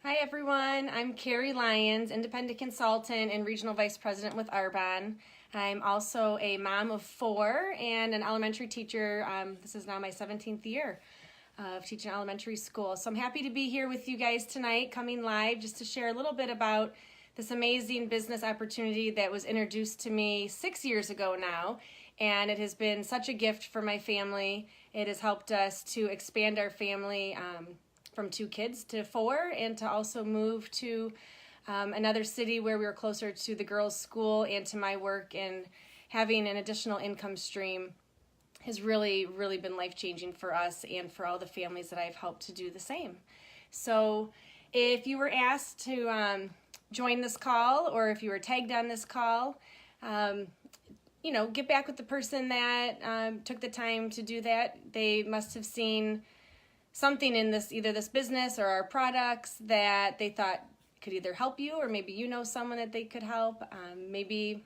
Hi everyone, I'm Karrie Lyons, independent consultant and regional vice president with Arbonne. I'm also a mom of 4 and an elementary teacher. This is now my 17th year of teaching elementary school. So I'm happy to be here with you guys tonight, coming live just to share a little bit about this amazing business opportunity that was introduced to me 6 years ago now. And it has been such a gift for my family. It has helped us to expand our family from 2 kids to 4, and to also move to another city where we were closer to the girls' school and to my work, and having an additional income stream has really been life-changing for us and for all the families that I've helped to do the same. So if you were asked to join this call, or if you were tagged on this call, get back with the person that took the time to do that. They must have seen something in this, either this business or our products, that they thought could either help you, or maybe you know someone that they could help. Maybe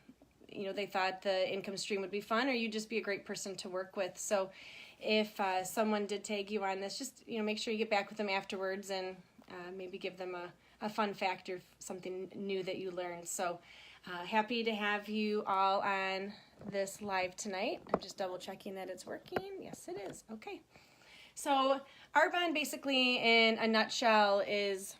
they thought the income stream would be fun, or you'd just be a great person to work with. So if someone did tag you on this, just make sure you get back with them afterwards, and maybe give them a fun fact or something new that you learned. So happy to have you all on this live tonight. I'm just double checking that it's working. Yes, it is. Okay. So Arbonne, basically in a nutshell, is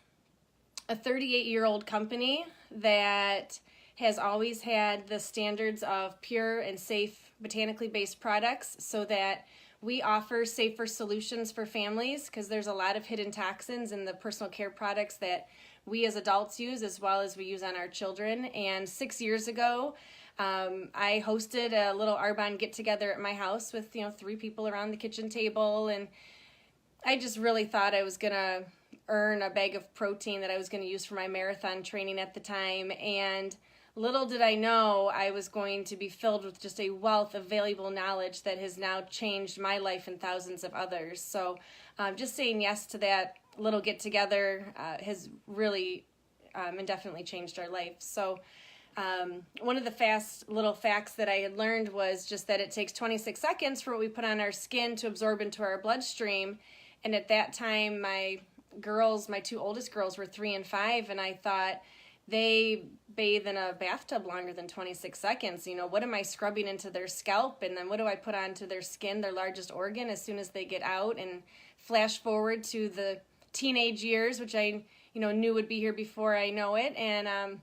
a 38-year-old company that has always had the standards of pure and safe botanically based products, so that we offer safer solutions for families, because there's a lot of hidden toxins in the personal care products that we as adults use, as well as we use on our children. And 6 years ago, I hosted a little Arbonne get-together at my house with 3 people around the kitchen table, and I just really thought I was gonna earn a bag of protein that I was gonna use for my marathon training at the time. And little did I know I was going to be filled with just a wealth of valuable knowledge that has now changed my life and thousands of others. So just saying yes to that little get-together has really and definitely changed our life. So one of the little facts that I had learned was just that it takes 26 seconds for what we put on our skin to absorb into our bloodstream. And at that time, my 2 oldest girls were 3 and 5, and I thought, they bathe in a bathtub longer than 26 seconds. What am I scrubbing into their scalp? And then what do I put onto their skin, their largest organ, as soon as they get out? And flash forward to the teenage years, which I knew would be here before I know it. And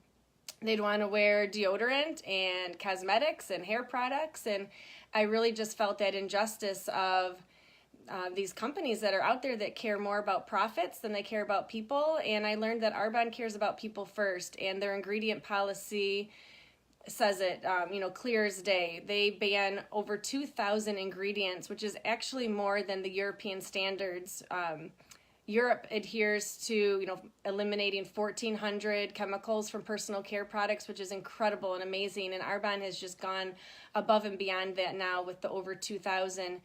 they'd want to wear deodorant and cosmetics and hair products. And I really just felt that injustice of these companies that are out there that care more about profits than they care about people. And I learned that Arbonne cares about people first, and their ingredient policy says it, clear as day. They ban over 2,000 ingredients, which is actually more than the European standards. Europe adheres to, eliminating 1,400 chemicals from personal care products, which is incredible and amazing. And Arbonne has just gone above and beyond that now with the over 2,000.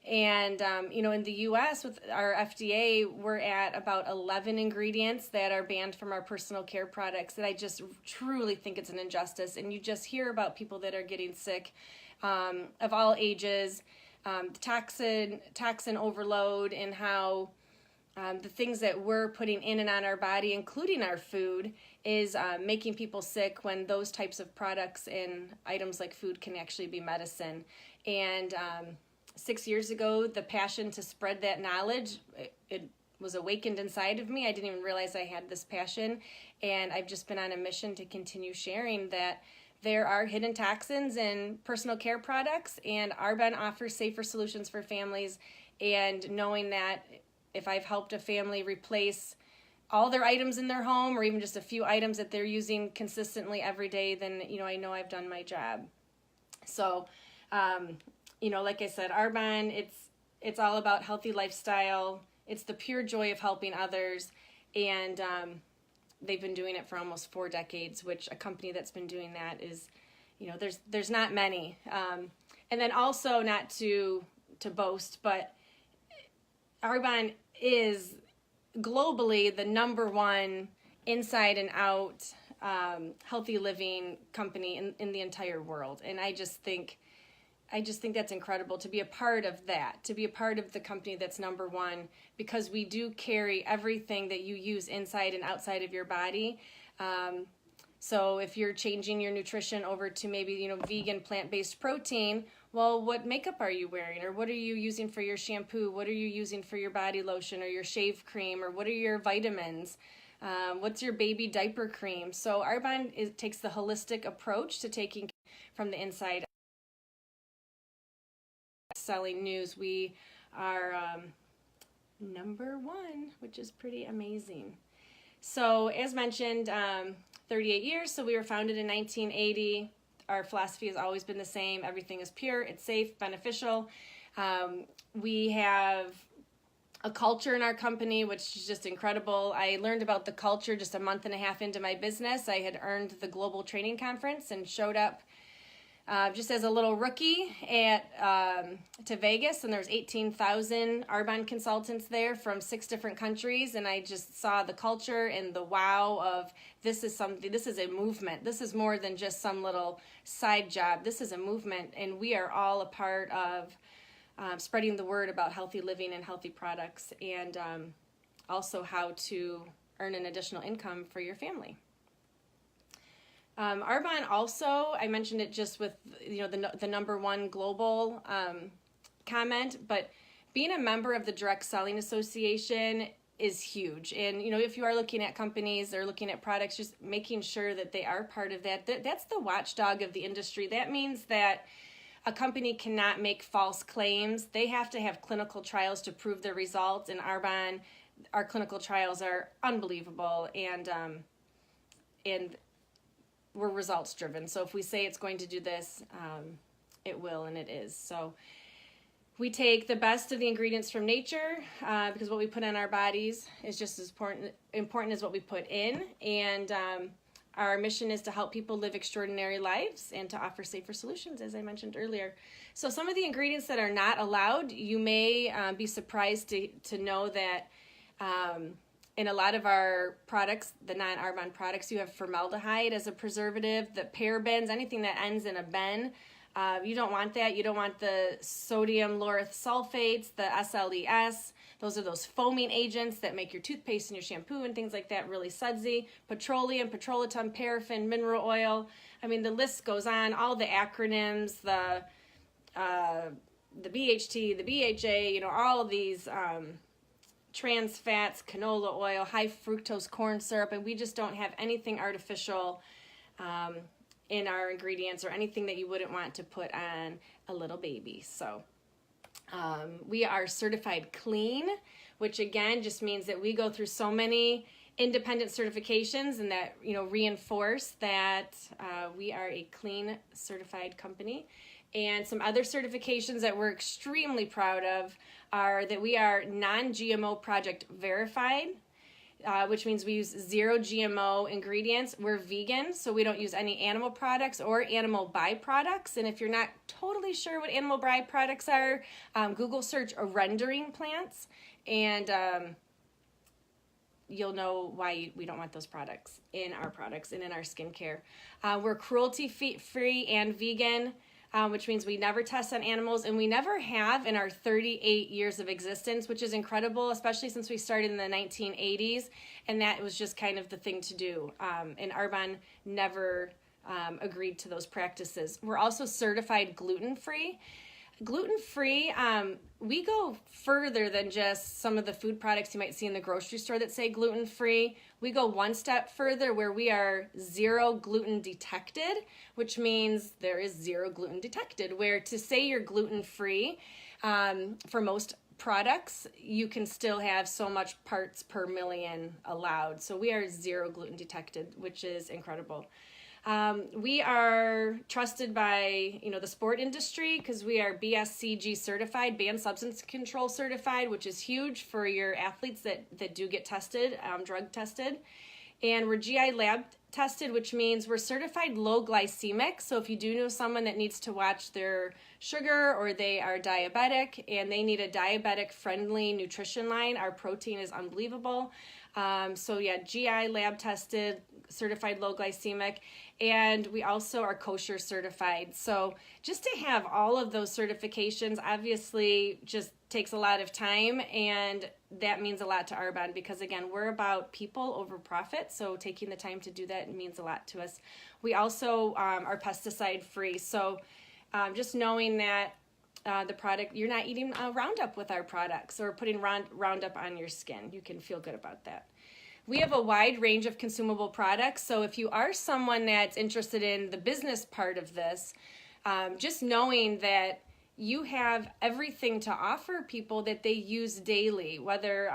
And, in the U.S. with our FDA, we're at about 11 ingredients that are banned from our personal care products. And I just truly think it's an injustice. And you just hear about people that are getting sick of all ages, toxin overload, and how the things that we're putting in and on our body, including our food, is making people sick, when those types of products and items like food can actually be medicine. And 6 years ago, the passion to spread that knowledge, it was awakened inside of me. I didn't even realize I had this passion, and I've just been on a mission to continue sharing that there are hidden toxins in personal care products, and Arbonne offers safer solutions for families. And knowing that if I've helped a family replace all their items in their home, or even just a few items that they're using consistently every day, then I know I've done my job. So like I said, Arbonne, it's all about healthy lifestyle. It's the pure joy of helping others, and they've been doing it for almost 4 decades, which a company that's been doing that is, there's not many. And then also, not to boast, but Arbonne is globally the #1 inside and out healthy living company in the entire world. And I just think I just think that's incredible to be a part of that, to be a part of the company that's number one, because we do carry everything that you use inside and outside of your body. So if you're changing your nutrition over to maybe, vegan plant-based protein, well, what makeup are you wearing? Or what are you using for your shampoo? What are you using for your body lotion or your shave cream? Or what are your vitamins? What's your baby diaper cream? So Arbonne takes the holistic approach to taking from the inside. Selling news, we are number one, which is pretty amazing. So as mentioned, 38 years, so we were founded in 1980. Our philosophy has always been the same. Everything is pure, it's safe, beneficial. We have a culture in our company, which is just incredible. I learned about the culture just a month and a half into my business. I had earned the Global Training Conference and showed up just as a little rookie to Vegas, and there's 18,000 Arbonne consultants there from 6 different countries, and I just saw the culture and the wow of this is a movement. This is more than just some little side job. This is a movement, and we are all a part of spreading the word about healthy living and healthy products, and also how to earn an additional income for your family. Arbonne also, I mentioned it just with the number one global comment, but being a member of the Direct Selling Association is huge. And if you are looking at companies or looking at products, just making sure that they are part of that. That's the watchdog of the industry. That means that a company cannot make false claims. They have to have clinical trials to prove their results. And Arbonne, our clinical trials are unbelievable, and we're results driven. So if we say it's going to do this, it will, and it is. So we take the best of the ingredients from nature, because what we put on our bodies is just as important as what we put in. And our mission is to help people live extraordinary lives and to offer safer solutions, as I mentioned earlier. So some of the ingredients that are not allowed, you may be surprised to know that in a lot of our products, the non-Arbonne products, you have formaldehyde as a preservative, the parabens, anything that ends in a ben. You don't want that. You don't want the sodium lauryl sulfates, the SLES. Those are those foaming agents that make your toothpaste and your shampoo and things like that really sudsy. Petroleum, petrolatum, paraffin, mineral oil. I mean, the list goes on. All the acronyms, the BHT, the BHA, all of these trans fats, canola oil, high fructose corn syrup, and we just don't have anything artificial in our ingredients or anything that you wouldn't want to put on a little baby. So we are certified clean, which again just means that we go through so many independent certifications and that reinforce that we are a clean certified company. And some other certifications that we're extremely proud of are that we are non-GMO project verified, which means we use 0 GMO ingredients. We're vegan, so we don't use any animal products or animal byproducts. And if you're not totally sure what animal byproducts are, Google search rendering plants, and you'll know why we don't want those products in our products and in our skincare. We're cruelty-free and vegan, which means we never test on animals, and we never have in our 38 years of existence, which is incredible, especially since we started in the 1980s, and that was just kind of the thing to do. And Arbonne never agreed to those practices. We're also certified gluten-free. Gluten-free, we go further than just some of the food products you might see in the grocery store that say gluten-free. We go one step further where we are 0 gluten detected, which means there is 0 gluten detected, where to say you're gluten-free, for most products, you can still have so much parts per million allowed. So we are 0 gluten detected, which is incredible. We are trusted by, the sport industry because we are BSCG certified, banned substance control certified, which is huge for your athletes that do get tested, drug tested. And we're GI lab tested, which means we're certified low glycemic. So if you do know someone that needs to watch their sugar or they are diabetic and they need a diabetic friendly nutrition line, our protein is unbelievable. So yeah, GI lab tested, certified low glycemic, and we also are kosher certified. So just to have all of those certifications obviously just takes a lot of time, and that means a lot to Arbonne because, again, we're about people over profit, so taking the time to do that means a lot to us. We also are pesticide free, so just knowing that the product, you're not eating Roundup with our products or putting Roundup on your skin, you can feel good about that. We have a wide range of consumable products, so if you are someone that's interested in the business part of this, just knowing that you have everything to offer people that they use daily, whether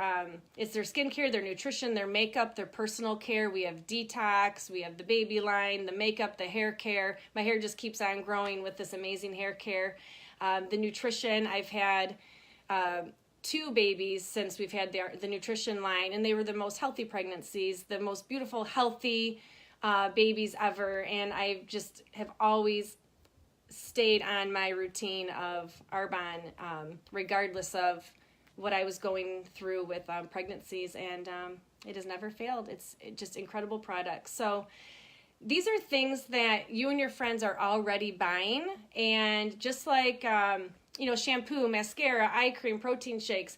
it's their skincare, their nutrition, their makeup, their personal care. We have detox, we have the baby line, the makeup, the hair care. My hair just keeps on growing with this amazing hair care. The nutrition, I've had 2 babies since we've had the nutrition line, and they were the most healthy pregnancies, the most beautiful, healthy babies ever, and I just have always stayed on my routine of Arbonne, regardless of what I was going through with pregnancies, and it has never failed. It's just incredible products. So these are things that you and your friends are already buying, and just like shampoo, mascara, eye cream, protein shakes,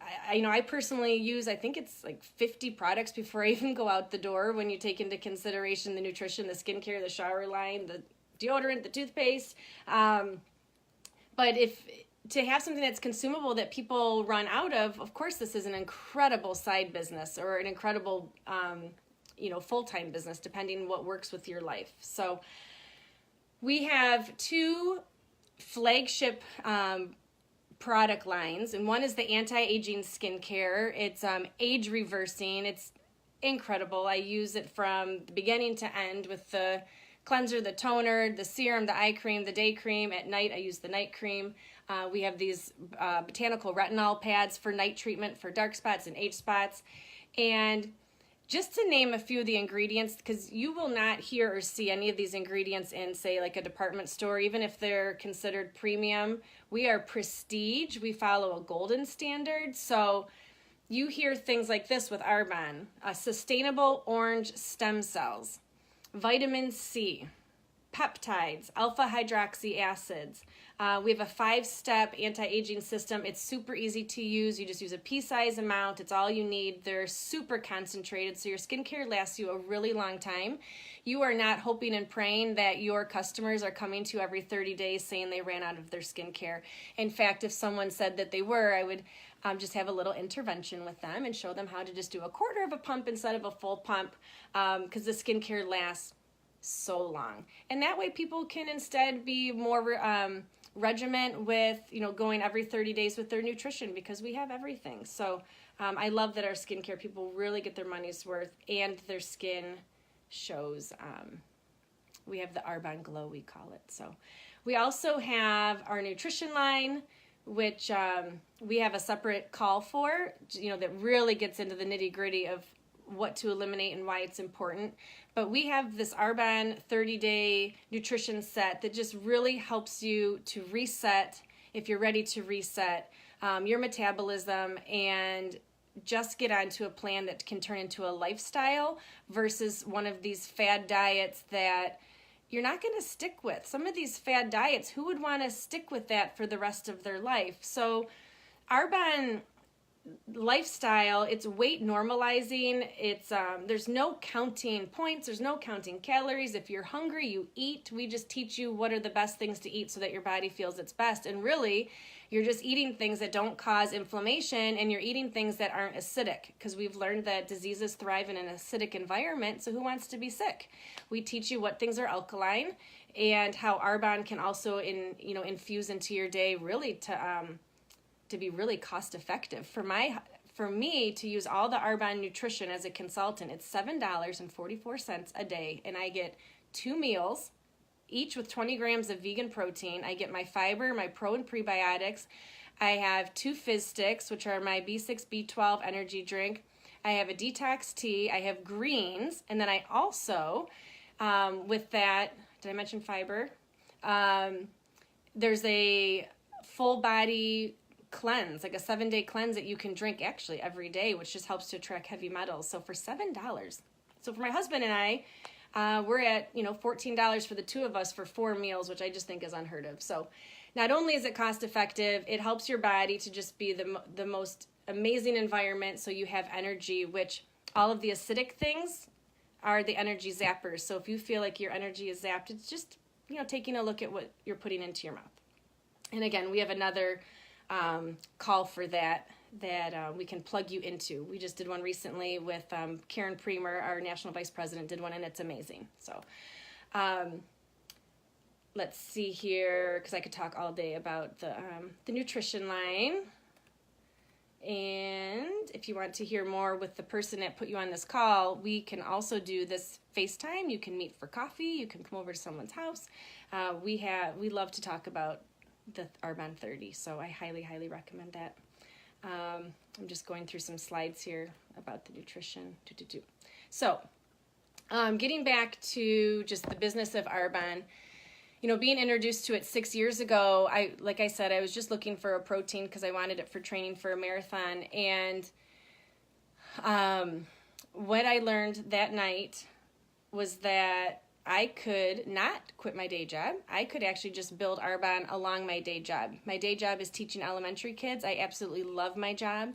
I personally use, I think it's like 50 products before I even go out the door when you take into consideration the nutrition, the skincare, the shower line, the deodorant, the toothpaste. But to have something that's consumable that people run out of course, this is an incredible side business or an incredible, full-time business, depending on what works with your life. So we have 2 flagship product lines, and one is the anti-aging skincare. It's age reversing. It's incredible. I use it from the beginning to end with the cleanser, the toner, the serum, the eye cream, the day cream. At night, I use the night cream. We have these botanical retinol pads for night treatment for dark spots and age spots. And just to name a few of the ingredients, because you will not hear or see any of these ingredients in, say, like a department store, even if they're considered premium. We are prestige. We follow a golden standard. So you hear things like this with Arbonne: sustainable orange stem cells, vitamin C, peptides, alpha hydroxy acids. We have a 5-step anti-aging system. It's super easy to use. You just use a pea-size amount. It's all you need. They're super concentrated, so your skincare lasts you a really long time. You are not hoping and praying that your customers are coming to you every 30 days saying they ran out of their skincare. In fact, if someone said that they were, I would just have a little intervention with them and show them how to just do a quarter of a pump instead of a full pump, because the skincare lasts so long. And that way people can instead be more regiment with, going every 30 days with their nutrition, because we have everything. So I love that our skincare people really get their money's worth and their skin shows. We have the Arbonne Glow, we call it. So we also have our nutrition line, which we have a separate call for, that really gets into the nitty-gritty of what to eliminate and why it's important. But we have this Arbonne 30-day nutrition set that just really helps you to reset, if you're ready to reset, your metabolism and just get onto a plan that can turn into a lifestyle versus one of these fad diets that you're not going to stick with. Some of these fad diets, who would want to stick with that for the rest of their life? So Arbonne lifestyle, it's weight normalizing. It's there's no counting points, there's no counting calories. If you're hungry, you eat. We just teach you what are the best things to eat so that your body feels its best. And really, you're just eating things that don't cause inflammation, and you're eating things that aren't acidic, because we've learned that diseases thrive in an acidic environment. So who wants to be sick? We teach you what things are alkaline and how Arbonne can also infuse into your day, really to be really cost effective. For me to use all the Arbonne nutrition as a consultant, it's $7.44 a day, and I get 2 meals, each with 20 grams of vegan protein. I get my fiber, my pro and prebiotics. I have 2 fizz sticks, which are my B6, B12 energy drink. I have a detox tea. I have greens, and then I also, with that, did I mention fiber? There's a full body cleanse, like a 7-day cleanse that you can drink actually every day, which just helps to attract heavy metals. So for $7, So for my husband and I, we're at, $14 for the two of us for 4 meals, which I just think is unheard of. So not only is it cost effective, it helps your body to just be the most amazing environment, so you have energy, which all of the acidic things are the energy zappers. So if you feel like your energy is zapped, it's just, taking a look at what you're putting into your mouth. And again, we have another call for that we can plug you into. We just did one recently with Karen Premer, our national vice president, did one, and it's amazing. So let's see here, because I could talk all day about the nutrition line. And if you want to hear more with the person that put you on this call, we can also do this FaceTime. You can meet for coffee. You can come over to someone's house. We love to talk about the Arbonne 30, so I highly, highly recommend that. I'm just going through some slides here about the nutrition. So, getting back to just the business of Arbonne, being introduced to it 6 years ago, like I said, I was just looking for a protein because I wanted it for training for a marathon. And what I learned that night was that I could not quit my day job. I could actually just build Arbonne along my day job. My day job is teaching elementary kids. I absolutely love my job.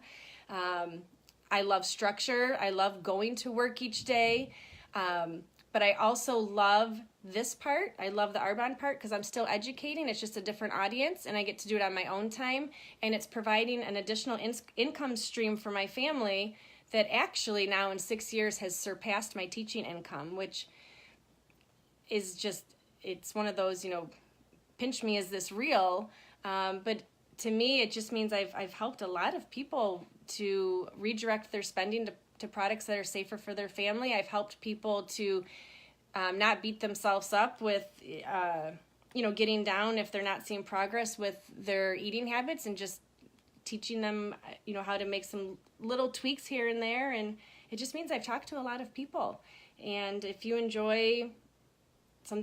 I love structure. I love going to work each day. But I also love this part. I love the Arbonne part because I'm still educating. It's just a different audience, and I get to do it on my own time. And it's providing an additional income stream for my family that actually now in 6 years has surpassed my teaching income, which is just, it's one of those, pinch me, is this real? But to me, it just means I've helped a lot of people to redirect their spending to products that are safer for their family. I've helped people to not beat themselves up with, getting down if they're not seeing progress with their eating habits, and just teaching them, how to make some little tweaks here and there. And it just means I've talked to a lot of people. And if you enjoy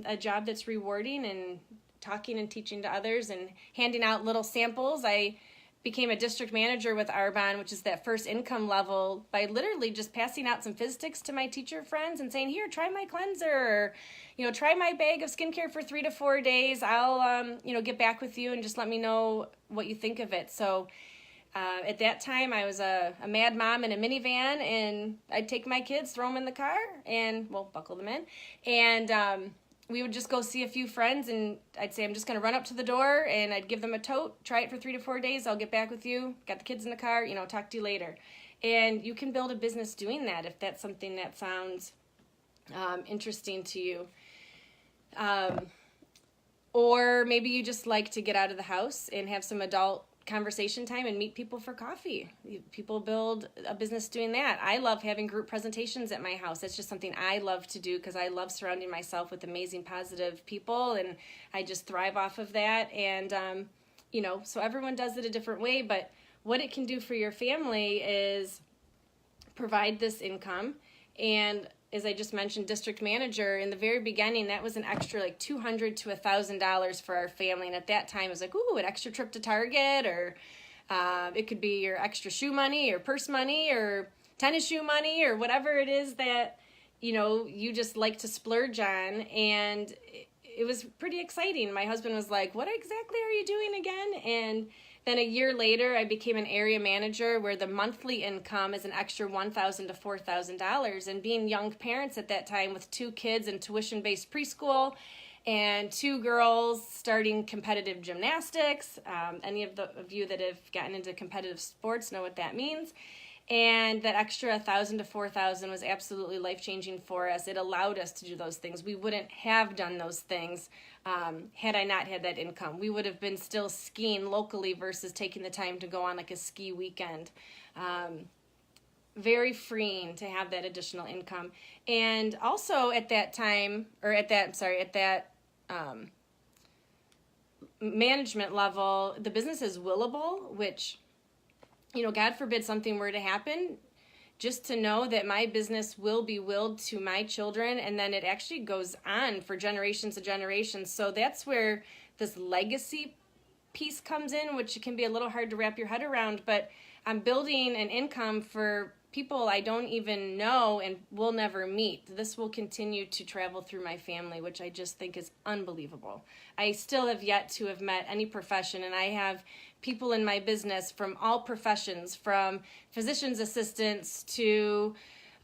a job that's rewarding and talking and teaching to others and handing out little samples, I became a district manager with Arbonne, which is that first income level, by literally just passing out some fizz sticks to my teacher friends and saying, here, try my cleanser, or, try my bag of skincare for 3 to 4 days. I'll, get back with you and just let me know what you think of it. So at that time, I was a mad mom in a minivan, and I'd take my kids, throw them in the car, and, buckle them in, and we would just go see a few friends, and I'd say, I'm just going to run up to the door, and I'd give them a tote, try it for 3 to 4 days, I'll get back with you, got the kids in the car, talk to you later. And you can build a business doing that if that's something that sounds interesting to you. Or maybe you just like to get out of the house and have some adult conversation time and meet people for coffee. People build a business doing that. I love having group presentations at my house. That's just something I love to do because I love surrounding myself with amazing, positive people, and I just thrive off of that. And, so everyone does it a different way, but what it can do for your family is provide this income. And as I just mentioned, district manager, in the very beginning, that was an extra like $200 to $1,000 for our family. And at that time, it was like, ooh, an extra trip to Target, or it could be your extra shoe money or purse money or tennis shoe money or whatever it is that, you just like to splurge on. And it was pretty exciting. My husband was like, what exactly are you doing again? And then a year later, I became an area manager where the monthly income is an extra $1,000 to $4,000. And being young parents at that time with 2 kids in tuition-based preschool and 2 girls starting competitive gymnastics, any of you that have gotten into competitive sports know what that means. And that extra $1,000 to $4,000 was absolutely life-changing for us. It allowed us to do those things. We wouldn't have done those things had I not had that income. We would have been still skiing locally versus taking the time to go on like a ski weekend. Very freeing to have that additional income. And also at that time, management level, the business is willable, which, God forbid something were to happen, just to know that my business will be willed to my children, and then it actually goes on for generations and generations. So that's where this legacy piece comes in, which can be a little hard to wrap your head around, but I'm building an income for people I don't even know and will never meet. This will continue to travel through my family, which I just think is unbelievable. I still have yet to have met any profession, and I have people in my business from all professions, from physician's assistants to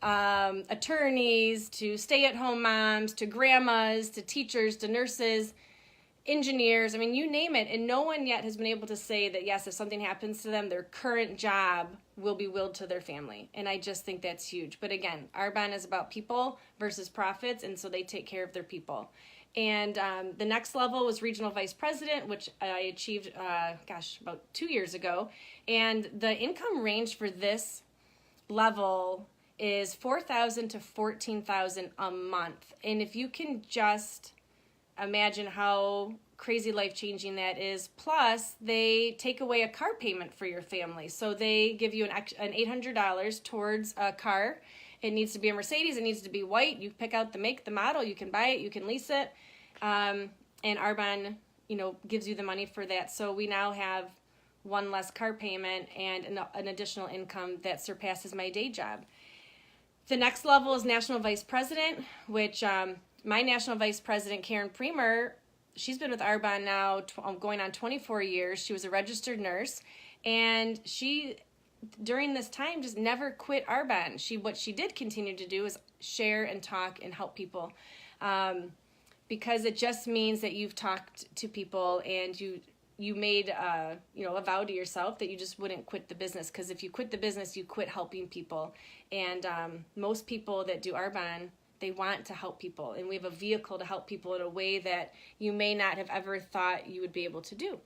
attorneys, to stay-at-home moms, to grandmas, to teachers, to nurses, engineers. I mean, you name it, and no one yet has been able to say that, yes, if something happens to them, their current job will be willed to their family. And I just think that's huge. But again, Arbonne is about people versus profits, and so they take care of their people. And the next level was regional vice president, which I achieved, about 2 years ago. And the income range for this level is $4,000 to $14,000 a month. And if you can just imagine how crazy life-changing that is. Plus, they take away a car payment for your family. So they give you an $800 towards a car. It needs to be a Mercedes. It needs to be white. You pick out the make, the model. You can buy it. You can lease it. And Arbonne, gives you the money for that. So we now have one less car payment and an additional income that surpasses my day job. The next level is national vice president, which my national vice president, Karen Premer, she's been with Arbonne now going on 24 years. She was a registered nurse, and she, during this time, just never quit Arbonne. What she did continue to do is share and talk and help people, because it just means that you've talked to people and you made a vow to yourself that you just wouldn't quit the business, because if you quit the business, you quit helping people. And most people that do Arbonne, they want to help people, and we have a vehicle to help people in a way that you may not have ever thought you would be able to do.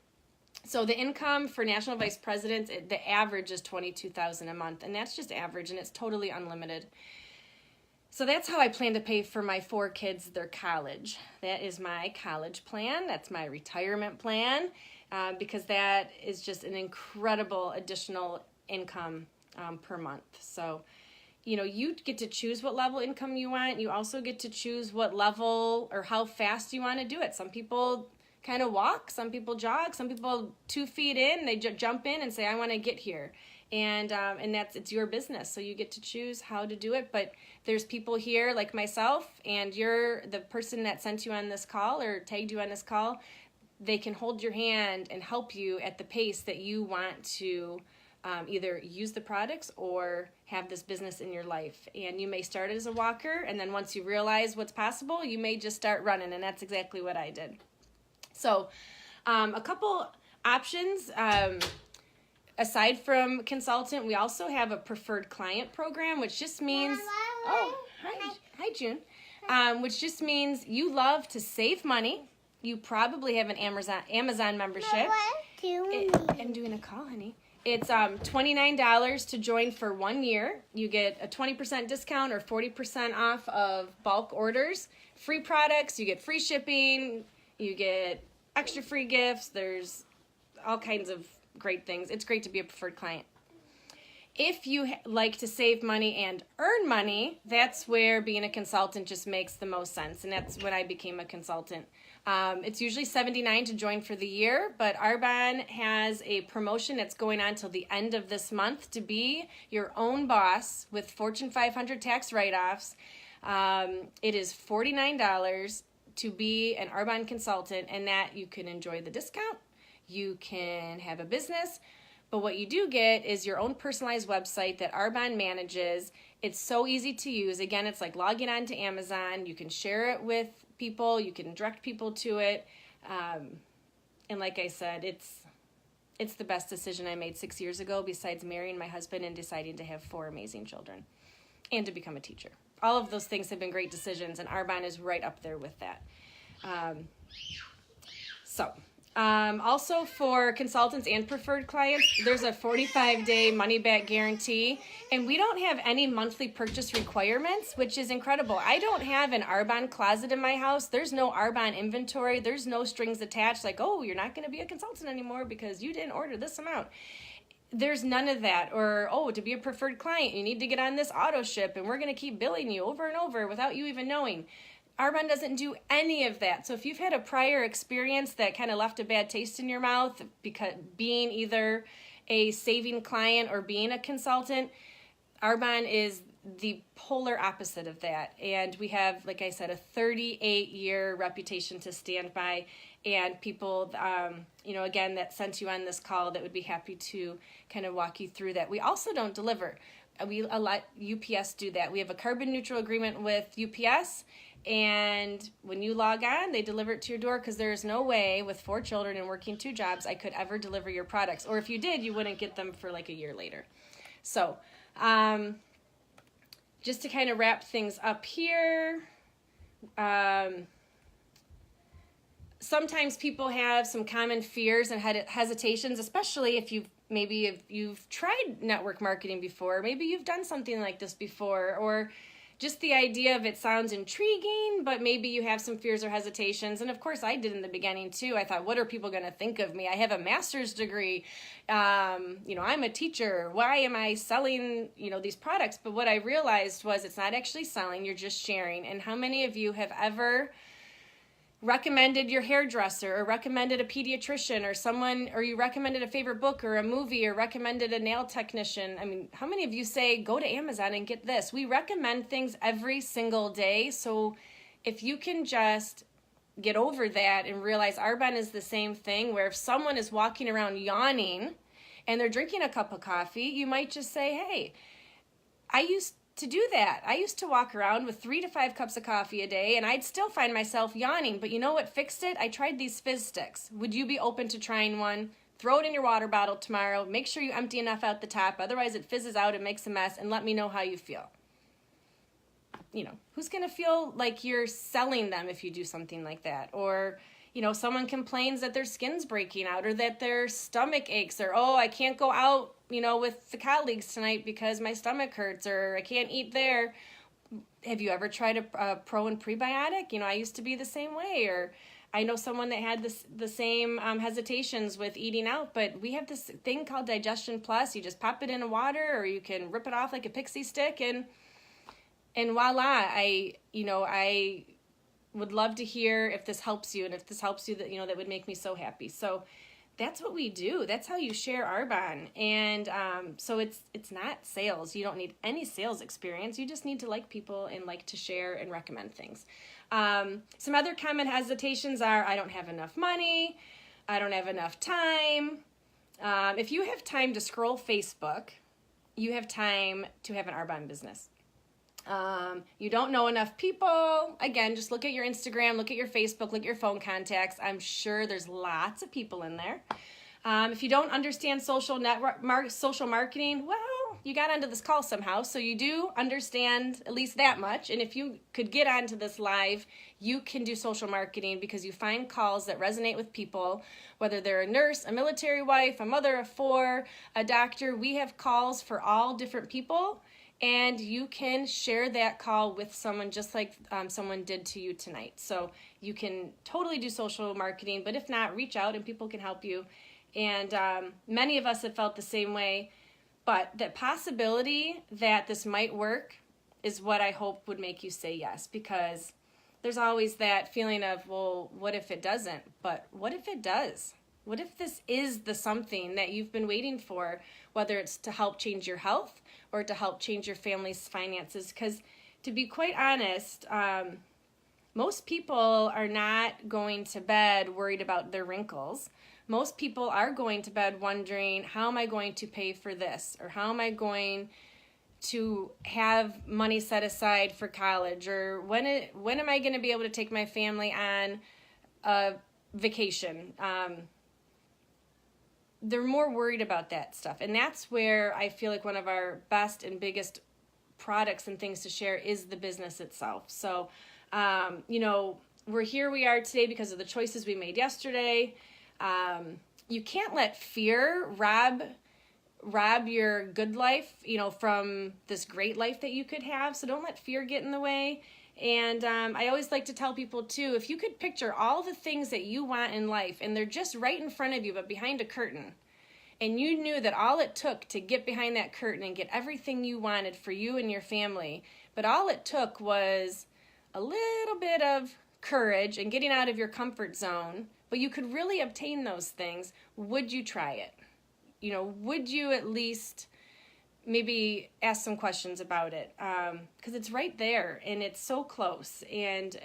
So the income for national vice presidents, the average is $22,000 a month, and that's just average, and it's totally unlimited. So that's how I plan to pay for my 4 kids their college. That is my college plan. That's my retirement plan, because that is just an incredible additional income per month. So you get to choose what level income you want. You also get to choose what level or how fast you want to do it. Some people kind of walk, some people jog, some people 2 feet in, they jump in and say, I want to get here. And it's your business, so you get to choose how to do it. But there's people here like myself, and you're the person that sent you on this call or tagged you on this call. They can hold your hand and help you at the pace that you want to either use the products or have this business in your life. And you may start as a walker, and then once you realize what's possible, you may just start running, and that's exactly what I did. So a couple options. Aside from consultant, we also have a preferred client program, which just means, hi June, which just means you love to save money. You probably have an Amazon membership. I'm doing a call, honey. It's $29 to join for 1 year. You get a 20% discount or 40% off of bulk orders. Free products, you get free shipping, you get extra free gifts. There's all kinds of great things. It's great to be a preferred client. If you like to save money and earn money, that's where being a consultant just makes the most sense, and that's when I became a consultant. It's usually $79 to join for the year, but Arbonne has a promotion that's going on till the end of this month to be your own boss with Fortune 500 tax write-offs. It is $49 to be an Arbonne consultant, and that you can enjoy the discount. You can have a business, but what you do get is your own personalized website that Arbonne manages. It's so easy to use. Again, it's like logging on to Amazon. You can share it with people. You can direct people to it. And like I said, it's the best decision I made 6 years ago, besides marrying my husband and deciding to have 4 amazing children and to become a teacher. All of those things have been great decisions, and Arbonne is right up there with that. Also for consultants and preferred clients, there's a 45-day money-back guarantee, and we don't have any monthly purchase requirements, which is incredible. I don't have an Arbonne closet in my house. There's no Arbonne inventory. There's no strings attached like, oh, you're not going to be a consultant anymore because you didn't order this amount. There's none of that. Or, oh, to be a preferred client, you need to get on this auto ship, and we're going to keep billing you over and over without you even knowing. Arbonne doesn't do any of that. So if you've had a prior experience that kind of left a bad taste in your mouth because being either a saving client or being a consultant, Arbonne is the polar opposite of that. And we have, like I said, a 38-year reputation to stand by. And people, again, that sent you on this call that would be happy to kind of walk you through that. We also don't deliver. We let UPS do that. We have a carbon neutral agreement with UPS. And when you log on, they deliver it to your door, because there is no way with 4 children and working 2 jobs I could ever deliver your products. Or if you did, you wouldn't get them for like a year later. So just to kind of wrap things up here, sometimes people have some common fears and hesitations, especially if you've tried network marketing before, maybe you've done something like this before, or just the idea of it sounds intriguing, but maybe you have some fears or hesitations. And of course I did in the beginning too. I thought, what are people going to think of me? I have a master's degree. I'm a teacher. Why am I selling, these products? But what I realized was it's not actually selling. You're just sharing. And how many of you have ever recommended your hairdresser, or recommended a pediatrician, or you recommended a favorite book or a movie, or recommended a nail technician? I mean, how many of you say, go to Amazon and get this? We recommend things every single day. So if you can just get over that and realize Arbonne is the same thing, where if someone is walking around yawning and they're drinking a cup of coffee, you might just say, hey, I used to do that. I used to walk around with 3 to 5 cups of coffee a day, and I'd still find myself yawning. But you know what fixed it? I tried these fizz sticks. Would you be open to trying one? Throw it in your water bottle tomorrow. Make sure you empty enough out the top. Otherwise, it fizzes out and makes a mess, and let me know how you feel. Who's going to feel like you're selling them if you do something like that? Or, someone complains that their skin's breaking out, or that their stomach aches, or, oh, I can't go out with the colleagues tonight because my stomach hurts, or I can't eat there. Have you ever tried a pro and prebiotic? I used to be the same way. Or I know someone that had the same hesitations with eating out, but we have this thing called Digestion Plus. You just pop it in a water, or you can rip it off like a pixie stick, and voila. I would love to hear if this helps you, and if this helps you, that would make me so happy. So that's what we do. That's how you share Arbonne. And so it's not sales. You don't need any sales experience. You just need to like people and like to share and recommend things. Some other common hesitations are, I don't have enough money. I don't have enough time. If you have time to scroll Facebook, you have time to have an Arbonne business. You don't know enough people. Again, just look at your Instagram, look at your Facebook, look at your phone contacts. I'm sure there's lots of people in there. If you don't understand social marketing, well, you got onto this call somehow, so you do understand at least that much. And if you could get onto this live, you can do social marketing, because you find calls that resonate with people, whether they're a nurse, a military wife, a mother of 4, a doctor. We have calls for all different people. And you can share that call with someone just like someone did to you tonight. So you can totally do social marketing, but if not, reach out and people can help you. And many of us have felt the same way, but that possibility that this might work is what I hope would make you say yes, because there's always that feeling of, well, what if it doesn't? But what if it does? What if this is the something that you've been waiting for, whether it's to help change your health or to help change your family's finances? Because to be quite honest, most people are not going to bed worried about their wrinkles. Most people are going to bed wondering, how am I going to pay for this? Or how am I going to have money set aside for college? Or when am I going to be able to take my family on a vacation? They're more worried about that stuff. And that's where I feel like one of our best and biggest products and things to share is the business itself. So, we are today because of the choices we made yesterday. You can't let fear rob your good life, from this great life that you could have. So don't let fear get in the way. And I always like to tell people, too, if you could picture all the things that you want in life, and they're just right in front of you, but behind a curtain, and you knew that all it took to get behind that curtain and get everything you wanted for you and your family, but all it took was a little bit of courage and getting out of your comfort zone, but you could really obtain those things, would you try it? Would you at least maybe ask some questions about it, because it's right there and it's so close. And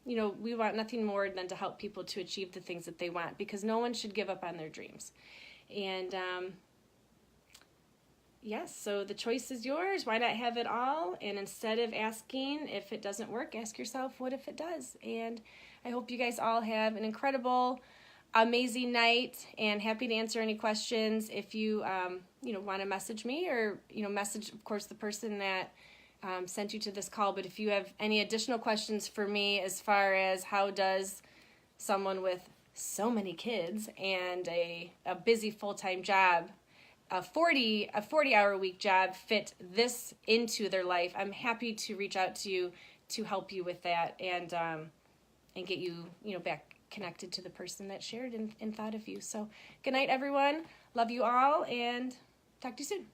we want nothing more than to help people to achieve the things that they want, because no one should give up on their dreams. And yes, so the choice is yours. Why not have it all? And instead of asking if it doesn't work, ask yourself, what if it does? And I hope you guys all have an incredible, amazing night, and happy to answer any questions. If you want to message me, or message, of course, the person that sent you to this call. But if you have any additional questions for me, as far as how does someone with so many kids and a busy full-time job, a 40-hour week job, fit this into their life, I'm happy to reach out to you to help you with that, and get you back connected to the person that shared and thought of you. So good night, everyone. Love you all, and talk to you soon.